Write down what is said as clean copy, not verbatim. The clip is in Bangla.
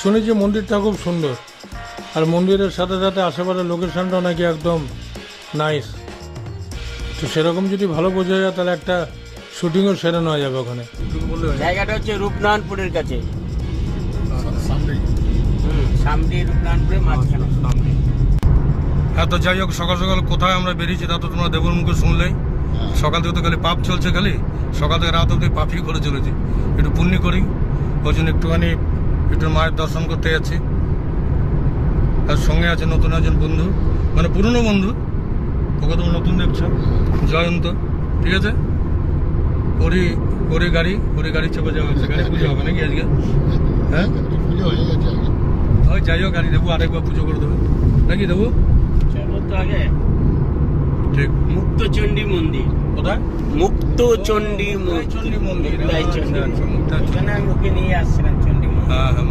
শুনেছি মন্দিরটা খুব সুন্দর, আর মন্দিরের সাথে সাথে আশেপাশের লোকেশনটাও নাকি একদম নাইস। তো সেরকম যদি ভালো বোঝা যায় তাহলে একটা শুটিংও সেরে নেওয়া যাবে ওখানে। জায়গাটা হচ্ছে রূপনারায়ণপুরের কাছে, সামনে রূপনারায়ণপুরের মাঝখানে। হ্যাঁ, তো যাই হোক, সকাল সকাল কোথায় আমরা বেরিয়েছি তা তো তোমরা দেবর মুখে শুনলেই। সকাল থেকে তো খালি পাপ চলছে, খালি সকাল থেকে রাত অব্দি পাপই করে চলেছি। একটু পুণ্য করি, ওই জন্য একটুখানি একটু মায়ের দর্শন করতে যাচ্ছি। আর সঙ্গে আছে নতুন একজন বন্ধু, মানে পুরনো বন্ধু, ওকে তোমরা নতুন দেখছো, জয়ন্ত। ঠিক আছে, ওরই গাড়ি চেপে যাওয়া হচ্ছে। গাড়ি পুজো হবে নাকি আজকে? হ্যাঁ, ওই যাই হোক, গাড়ি দেবো, আরেকবার পুজো করে দেবো নাকি দেবো? চলো তো আগে ঠিক। মুক্তচণ্ডী মন্দির। কোথায়? মুক্তচণ্ডী চণ্ডী মন্দির। মুক্তাই চণ্ডী। আচ্ছা, মুক্তাই চণ্ডী। ওখানে আমি ওকে নিয়ে আসছিলাম চণ্ডী মন্দির। হ্যাঁ হ্যাঁ।